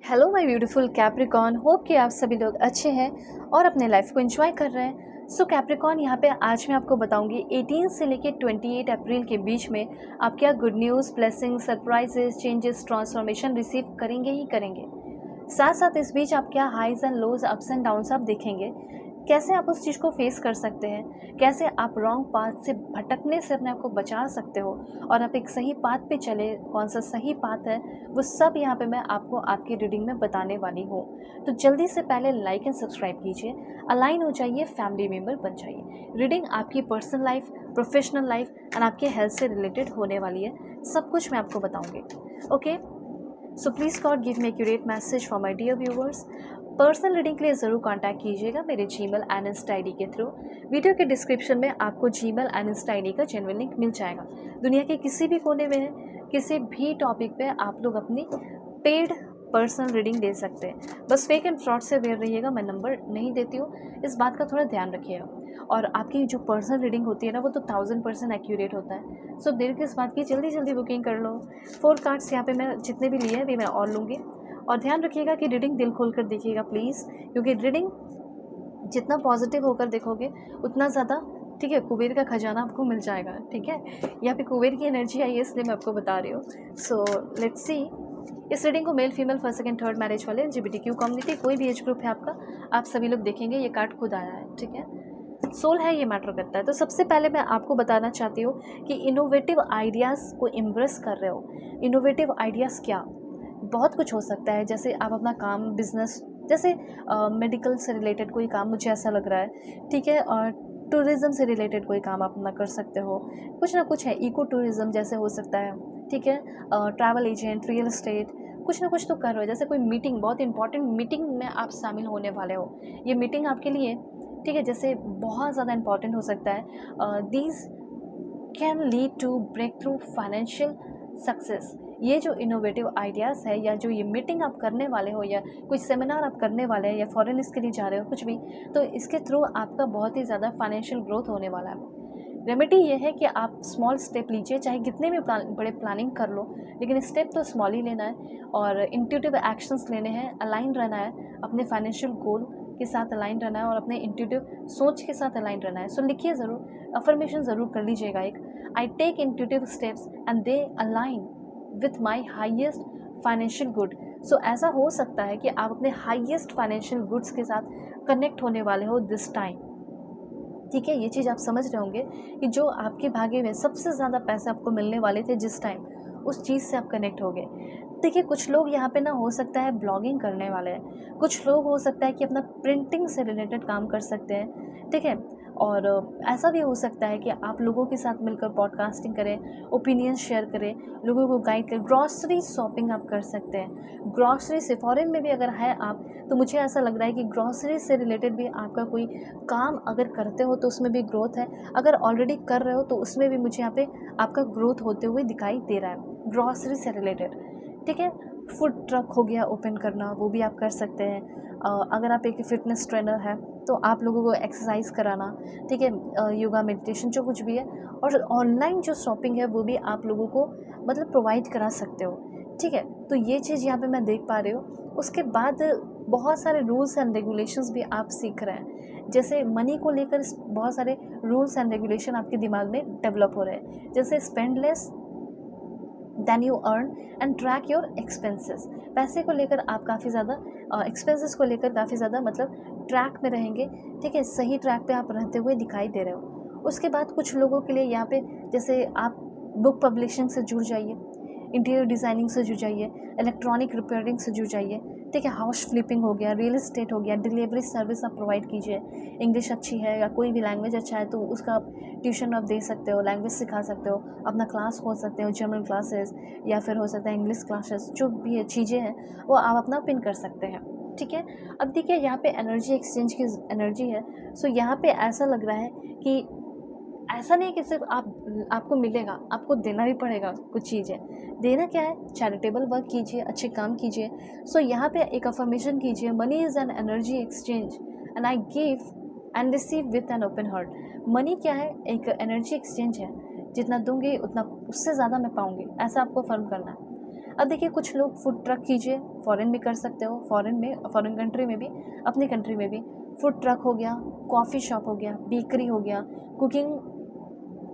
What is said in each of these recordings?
Hello my beautiful Capricorn, hope कि आप सभी लोग अच्छे हैं और अपने लाइफ को एंजॉय कर रहे हैं। सो कैप्रिकॉन, यहाँ पे आज मैं आपको बताऊंगी 18 से लेके 28 अप्रैल के बीच में आप क्या good news, blessing, surprises, changes, transformation receive करेंगे ही करेंगे। साथ साथ इस बीच आप क्या highs and lows, ups and downs आप देखेंगे। कैसे आप उस चीज़ को फेस कर सकते हैं, कैसे आप रॉन्ग पाथ से भटकने से अपने आप को बचा सकते हो और आप एक सही पाथ पे चले। कौन सा सही पाथ है वो सब यहाँ पे मैं आपको आपकी रीडिंग में बताने वाली हूँ। तो जल्दी से पहले लाइक एंड सब्सक्राइब कीजिए, अलाइन हो जाइए, फैमिली मेम्बर बन जाइए। रीडिंग आपकी personal life, professional life and आपके हेल्थ से रिलेटेड होने वाली है। सब कुछ मैं आपको बताऊँगी। Okay, so please God give me accurate message for my dear viewers. Personal reading के लिए ज़रूर कांटेक्ट कीजिएगा मेरे जीमेल एंड इंस्टा आईडी के थ्रू। वीडियो के डिस्क्रिप्शन में आपको जीमेल एंड इंस्टा आईडी का जेन्युइन लिंक मिल जाएगा। दुनिया के किसी भी कोने में किसी भी टॉपिक पे आप लोग अपनी पेड पर्सनल रीडिंग दे सकते हैं। बस फेक एंड फ्रॉड से अवेयर रहिएगा, मैं नंबर नहीं देती हूँ, इस बात का थोड़ा ध्यान रखिएगा। और आपकी जो पर्सनल रीडिंग होती है ना, वो तो 1000% एक्यूरेट होता है। सो देर किस बात की, जल्दी जल्दी बुकिंग कर लो। 4 कार्ड्स यहाँ पे मैं जितने भी लिए हैं भी मैं और लूँगी। और ध्यान रखिएगा कि रीडिंग दिल खोल कर देखिएगा प्लीज़, क्योंकि रीडिंग जितना पॉजिटिव होकर देखोगे उतना ज़्यादा, ठीक है, कुबेर का खजाना आपको मिल जाएगा। ठीक है, यहाँ पे कुबेर की एनर्जी आई है इसलिए मैं आपको बता रही हूँ। So let's see. इस रीडिंग को male, female, first, second, third marriage वाले, LGBTQ कम्युनिटी, कोई भी एज ग्रुप है आपका, आप सभी लोग देखेंगे। ये कार्ड खुद आया है, ठीक है, सोल है, ये मैटर करता है। तो सबसे पहले मैं आपको बताना चाहती हूँ कि इनोवेटिव आइडियाज़ को इम्प्रेस कर रहे हो। इनोवेटिव आइडियाज़ क्या, बहुत कुछ हो सकता है। जैसे आप अपना काम, बिजनेस, जैसे मेडिकल से रिलेटेड कोई काम मुझे ऐसा लग रहा है, ठीक है, और टूरिज़्म से रिलेटेड कोई काम आप अपना कर सकते हो। कुछ ना कुछ है, इको टूरिज़्म जैसे हो सकता है, ठीक है, ट्रैवल एजेंट, रियल एस्टेट, कुछ ना कुछ तो कर रहे हो। जैसे कोई मीटिंग, बहुत इंपॉर्टेंट मीटिंग में आप शामिल होने वाले हो, ये मीटिंग आपके लिए, ठीक है, जैसे बहुत ज़्यादा इंपॉर्टेंट हो सकता है। These can lead to breakthrough financial success. ये जो इनोवेटिव आइडियाज़ है, या जो ये मीटिंग आप करने वाले हो, या कोई सेमिनार आप करने वाले हैं, या फॉरेन इसके लिए जा रहे हो, कुछ भी, तो इसके थ्रू आपका बहुत ही ज़्यादा फाइनेंशियल ग्रोथ होने वाला है। रेमेडी ये है कि आप स्मॉल स्टेप लीजिए, चाहे कितने भी बड़े प्लानिंग कर लो, लेकिन स्टेप तो स्मॉल ही लेना है और इंट्यूटिव एक्शंस लेने हैं, अलाइन रहना है अपने फाइनेंशियल गोल के साथ, अलाइन रहना है और अपने इंट्यूटिव सोच के साथ अलाइन रहना है। सो लिखिए ज़रूर, अफर्मेशन ज़रूर कर लीजिएगा एक, I take intuitive steps and they align with my highest financial good. So ऐसा हो सकता है कि आप अपने हाइएस्ट फाइनेंशियल गुड्स के साथ कनेक्ट होने वाले हो दिस टाइम। ठीक है, ये चीज़ आप समझ रहे होंगे कि जो आपके भाग्य में सबसे ज़्यादा पैसे आपको मिलने वाले थे जिस टाइम, उस चीज़ से आप कनेक्ट हो गए। देखिए, कुछ लोग यहाँ पे ना हो सकता है ब्लॉगिंग करने वाले हैं, कुछ लोग हो सकता है कि अपना प्रिंटिंग से रिलेटेड काम कर सकते हैं, ठीक है, और ऐसा भी हो सकता है कि आप लोगों के साथ मिलकर पॉडकास्टिंग करें, ओपिनियन शेयर करें, लोगों को गाइड करें। ग्रॉसरी शॉपिंग आप कर सकते हैं, ग्रॉसरी से, फॉरेन में भी अगर है आप, तो मुझे ऐसा लग रहा है कि ग्रॉसरी से रिलेटेड भी आपका कोई काम अगर करते हो तो उसमें भी ग्रोथ है। अगर ऑलरेडी कर रहे हो तो उसमें भी मुझे यहाँ पे आपका ग्रोथ होते हुए दिखाई दे रहा है, ग्रॉसरी से रिलेटेड। ठीक है, फूड ट्रक हो गया ओपन करना, वो भी आप कर सकते हैं। अगर आप एक फिटनेस ट्रेनर है तो आप लोगों को एक्सरसाइज कराना, ठीक है, योगा, मेडिटेशन, जो कुछ भी है। और ऑनलाइन जो शॉपिंग है वो भी आप लोगों को मतलब प्रोवाइड करा सकते हो। ठीक है, तो ये चीज़ यहाँ पे मैं देख पा रही हूँ। उसके बाद बहुत सारे रूल्स एंड रेगुलेशंस भी आप सीख रहे हैं। जैसे मनी को लेकर बहुत सारे रूल्स एंड रेगुलेशन आपके दिमाग में डेवलप हो रहे हैं। जैसे spend less than you earn and track your expenses. पैसे को लेकर आप काफ़ी ज़्यादा, एक्सपेंसेस को लेकर काफ़ी ज़्यादा मतलब ट्रैक में रहेंगे। ठीक है, सही ट्रैक पे आप रहते हुए दिखाई दे रहे हो। उसके बाद कुछ लोगों के लिए यहाँ पे, जैसे आप बुक पब्लिशिंग से जुड़ जाइए, इंटीरियर डिज़ाइनिंग से जुड़ जाइए, इलेक्ट्रॉनिक रिपेयरिंग से जुड़ जाइए, ठीक है, हाउस फ्लिपिंग हो गया, रियल एस्टेट हो गया, डिलीवरी सर्विस आप प्रोवाइड कीजिए। इंग्लिश अच्छी है या कोई भी लैंग्वेज अच्छा है तो उसका आप ट्यूशन आप दे सकते हो, लैंग्वेज सिखा सकते हो, अपना क्लास खोल सकते हो, जर्मन क्लासेस, या फिर हो सकता है इंग्लिश क्लासेस, जो भी चीज़ें हैं वो आप अपना पिन कर सकते हैं। ठीक है, अब देखिए यहाँ पे एनर्जी एक्सचेंज की एनर्जी है। सो यहाँ पे ऐसा लग रहा है कि ऐसा नहीं कि सिर्फ आपको मिलेगा, आपको देना भी पड़ेगा कुछ चीज़ें। देना क्या है, चैरिटेबल वर्क कीजिए, अच्छे काम कीजिए। सो यहाँ पे एक अफर्मेशन कीजिए, money is an energy exchange and I give and receive with an open heart. Money क्या है, एक एनर्जी एक्सचेंज है, जितना दूंगी उतना उससे ज़्यादा मैं पाऊंगी, ऐसा आपको फर्म करना है। अब देखिए कुछ लोग फूड ट्रक कीजिए, फ़ॉरेन भी कर सकते हो, फ़ॉरेन कंट्री में भी, अपनी कंट्री में भी फूड ट्रक हो गया, कॉफ़ी शॉप हो गया, बेकरी हो गया, कुकिंग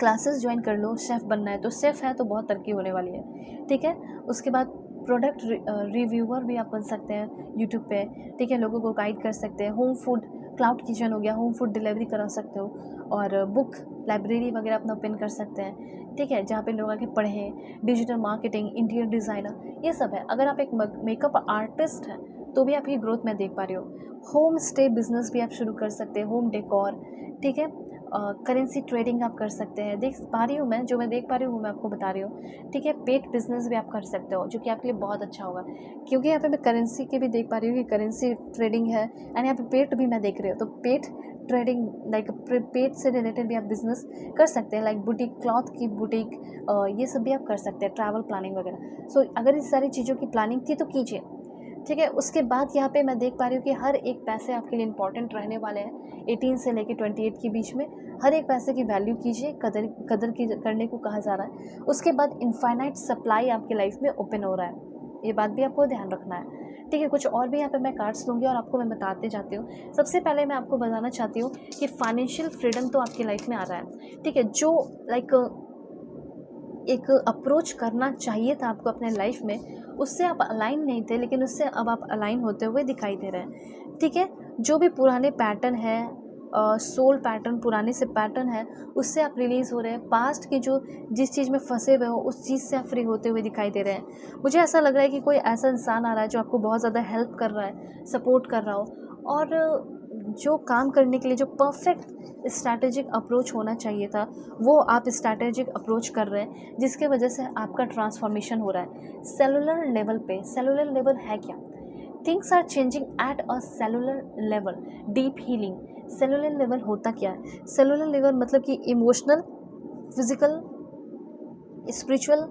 क्लासेस ज्वाइन कर लो। शेफ़ बनना है तो शेफ़ है तो बहुत तरक्की होने वाली है, ठीक है। उसके बाद प्रोडक्ट रिव्यूअर भी आप बन सकते हैं यूट्यूब पे, ठीक है। लोगों को गाइड कर सकते हैं। होम फूड क्लाउड किचन हो गया, होम फूड डिलीवरी करा सकते हो। और बुक लाइब्रेरी वगैरह अपना ओपन कर सकते हैं, ठीक है, जहाँ पे लोग आके पढ़ें। डिजिटल मार्केटिंग, इंटीरियर डिज़ाइनर, ये सब है। अगर आप एक मेकअप आर्टिस्ट हैं तो भी आपकी ग्रोथ मैं देख पा रही हूँ। होम स्टे बिजनेस भी आप शुरू कर सकते हैं, होम डेकोर, ठीक है। करेंसी ट्रेडिंग आप कर सकते हैं। देख पा रही हूँ मैं, जो मैं देख पा रही हूँ वो मैं आपको बता रही हूँ, ठीक है। पेट बिजनेस भी आप कर सकते हो, जो कि आपके लिए बहुत अच्छा होगा, क्योंकि यहाँ पे मैं करेंसी के भी देख पा रही हूँ कि करेंसी ट्रेडिंग है, एंड यहाँ पे पेट भी मैं देख रही हूँ। तो पेट ट्रेडिंग लाइक पेट से रिलेटेड भी आप बिजनेस कर सकते हैं, लाइक बुटीक, क्लॉथ की बुटीक, ये सब भी आप कर सकते हैं, ट्रैवल प्लानिंग वगैरह। सो अगर इस सारी चीज़ों की प्लानिंग थी तो कीजिए, ठीक है। उसके बाद यहाँ पे मैं देख पा रही हूँ कि हर एक पैसे आपके लिए इंपॉर्टेंट रहने वाले हैं। 18 से लेके 28 के बीच में हर एक पैसे की वैल्यू कीजिए, कदर की करने को कहा जा रहा है। उसके बाद इनफाइनाइट सप्लाई आपके लाइफ में ओपन हो रहा है, ये बात भी आपको ध्यान रखना है, ठीक है। कुछ और भी यहाँ पे मैं कार्ड्स लूँगी और आपको मैं बताते जाती हूँ। सबसे पहले मैं आपको बताना चाहती हूँ कि फाइनेंशियल फ्रीडम तो आपकी लाइफ में आ रहा है, ठीक है। जो लाइक एक अप्रोच करना चाहिए था आपको अपने लाइफ में, उससे आप अलाइन नहीं थे, लेकिन उससे अब आप अलाइन होते हुए दिखाई दे रहे हैं, ठीक है। जो भी पुराने पैटर्न है, सोल पैटर्न, पुराने से पैटर्न है, उससे आप रिलीज़ हो रहे हैं। पास्ट की जो जिस चीज़ में फंसे हुए हो उस चीज़ से आप फ्री होते हुए दिखाई दे रहे हैं। मुझे ऐसा लग रहा है कि कोई ऐसा इंसान आ रहा है जो आपको बहुत ज़्यादा हेल्प कर रहा है, सपोर्ट कर रहा हो, और जो काम करने के लिए जो परफेक्ट स्ट्रैटेजिक अप्रोच होना चाहिए था वो आप स्ट्रैटेजिक अप्रोच कर रहे हैं, जिसके वजह से आपका ट्रांसफॉर्मेशन हो रहा है सेलुलर लेवल पे। सेलुलर लेवल है क्या? Things are changing at a cellular level, deep healing. Cellular level होता क्या है? सेलुलर लेवल मतलब कि इमोशनल, फिजिकल, स्पिरिचुअल,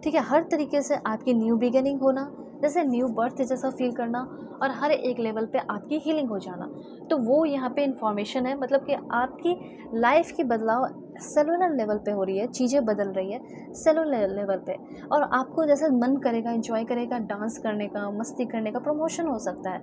ठीक है, हर तरीके से आपकी न्यू बिगिनिंग होना, जैसे न्यू बर्थ जैसा फील करना, और हर एक लेवल पे आपकी हीलिंग हो जाना। तो वो यहाँ पे इन्फॉर्मेशन है, मतलब कि आपकी लाइफ की बदलाव सेलुलर लेवल पे हो रही है, चीज़ें बदल रही है सेलुलर लेवल पे। और आपको जैसे मन करेगा, एंजॉय करेगा डांस करने का, मस्ती करने का, प्रमोशन हो सकता है,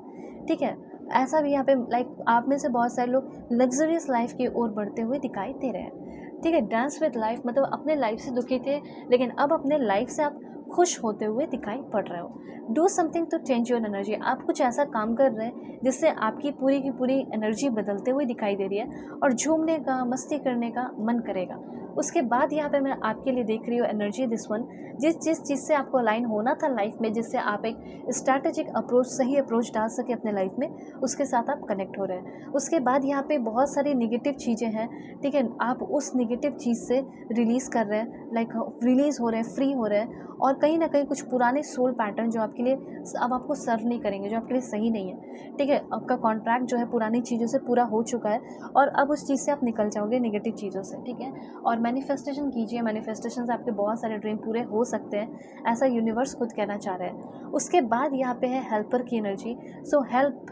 ठीक है। ऐसा भी यहाँ पे लाइक आप में से बहुत सारे लोग लग्जरियस लाइफ की ओर बढ़ते हुए दिखाई दे रहे हैं, ठीक है। डांस विद लाइफ मतलब अपने लाइफ से दुखी थे, लेकिन अब अपने लाइफ से आप खुश होते हुए दिखाई पड़ रहे हो। Do something to change your energy. आप कुछ ऐसा काम कर रहे हैं जिससे आपकी पूरी की पूरी एनर्जी बदलते हुए दिखाई दे रही है, और झूमने का, मस्ती करने का मन करेगा। उसके बाद यहाँ पे मैं आपके लिए देख रही हूँ एनर्जी दिस वन, जिस चीज़ से आपको अलाइन होना था लाइफ में, जिससे आप एक स्ट्रैटेजिक अप्रोच, सही अप्रोच डाल सके अपने लाइफ में, उसके साथ आप कनेक्ट हो रहे हैं। उसके बाद यहाँ पे बहुत सारी निगेटिव चीज़ें हैं, ठीक है। आप उस निगेटिव चीज़ से रिलीज़ कर रहे हैं, लाइक रिलीज़ हो रहे हैं, फ्री हो रहे हैं। और कहीं ना कहीं कुछ पुराने सोल पैटर्न जो आपके लिए अब आपको सर्व नहीं करेंगे, जो आपके लिए सही नहीं है, ठीक है। आपका कॉन्ट्रैक्ट जो है पुरानी चीज़ों से पूरा हो चुका है, और अब उस चीज़ से आप निकल जाओगे, नेगेटिव चीज़ों से, ठीक है। और मैनिफेस्टेशन कीजिए, मैनिफेस्टेशन से आपके बहुत सारे ड्रीम पूरे हो सकते हैं, ऐसा यूनिवर्स खुद कहना चाह रहे हैं। उसके बाद यहाँ पे है हेल्पर की एनर्जी। सो हेल्प,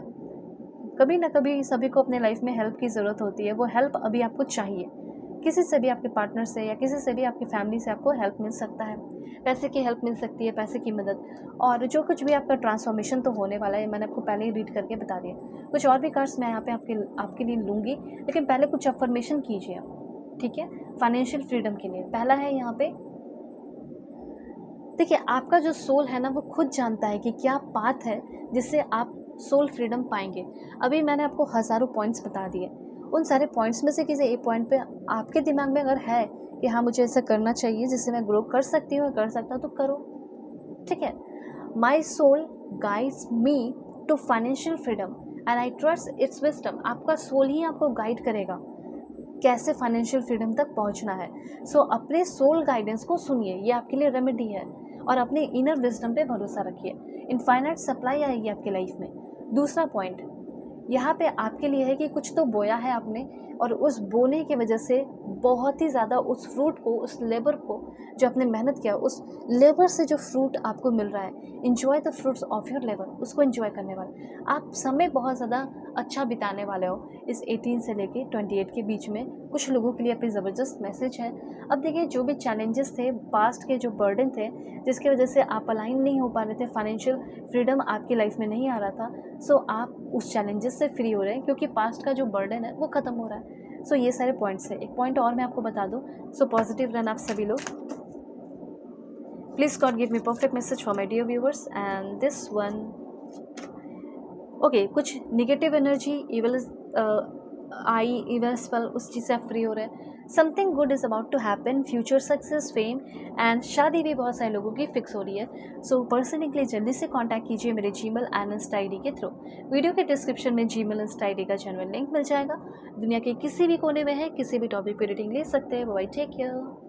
कभी ना कभी सभी को अपने लाइफ में हेल्प की ज़रूरत होती है। वो हेल्प अभी आपको चाहिए, किसी से भी, आपके पार्टनर से या किसी से भी, आपकी फैमिली से आपको हेल्प मिल सकता है। पैसे की हेल्प मिल सकती है, पैसे की मदद, और जो कुछ भी आपका ट्रांसफॉर्मेशन तो होने वाला है, मैंने आपको पहले ही रीड करके बता दिया। कुछ और भी कार्ड्स मैं यहाँ पे आपके लिए लूँगी, लेकिन पहले कुछ अफर्मेशन कीजिए आप, ठीक है, फाइनेंशियल फ्रीडम के लिए। पहला है यहाँ पे, देखिए आपका जो सोल है ना, वो खुद जानता है कि क्या पाथ है जिससे आप सोल फ्रीडम पाएंगे। अभी मैंने आपको हज़ारों पॉइंट्स बता दिए, उन सारे पॉइंट्स में से किसी एक पॉइंट पे आपके दिमाग में अगर है कि हाँ मुझे ऐसा करना चाहिए जिससे मैं ग्रो कर सकती हूँ, कर सकता हूँ, तो करो, ठीक है। My soul guides me to financial freedom and I trust its wisdom. आपका सोल ही आपको गाइड करेगा कैसे फाइनेंशियल फ्रीडम तक पहुंचना है। सो अपने सोल गाइडेंस को सुनिए, ये आपके लिए रेमेडी है, और अपने इनर विजडम पे भरोसा रखिए। इनफाइनाइट सप्लाई आएगी आपकी लाइफ में। दूसरा पॉइंट, यहाँ पे आपके लिए है कि कुछ तो बोया है आपने, और उस बोने की वजह से बहुत ही ज़्यादा उस फ्रूट को, उस लेबर को, जो आपने मेहनत किया, उस लेबर से जो फ्रूट आपको मिल रहा है, enjoy the fruits of your labour, उसको एंजॉय करने वाले आप समय बहुत ज़्यादा अच्छा बिताने वाले हो इस 18 से लेके 28 के बीच में। कुछ लोगों के लिए अपनी ज़बरदस्त मैसेज है। अब देखिए, जो भी चैलेंजेस थे, पास्ट के जो बर्डन थे, जिसकी वजह से आप अलाइन नहीं हो पा रहे थे, फाइनेंशियल फ्रीडम आपकी लाइफ में नहीं आ रहा था, सो आप उस चैलेंजेस से फ्री हो रहे हैं, क्योंकि पास्ट का जो बर्डन है वो ख़त्म हो रहा है। सो ये सारे पॉइंट्स हैं। एक पॉइंट और मैं आपको बता दूं, सो पॉजिटिव रन आप सभी लोग। Please God give me perfect message for my dear viewers. And this one, okay, कुछ negative energy, evil eye, evil spell, उस चीज़ से आप फ्री हो रहे हैं। Something good is about to happen, future success, fame and शादी भी बहुत सारे लोगों की फिक्स हो रही है। सो पर्सनली के लिए जल्दी से कांटेक्ट कीजिए मेरे जीमेल एंड इंस्टा आईडी के थ्रू। वीडियो के डिस्क्रिप्शन में जीमेल इंस्टा आईडी का जेन्युइन लिंक मिल जाएगा। दुनिया के किसी भी कोने में है, किसी भी टॉपिक पर रीडिंग ले सकते हैं। Bye, take care.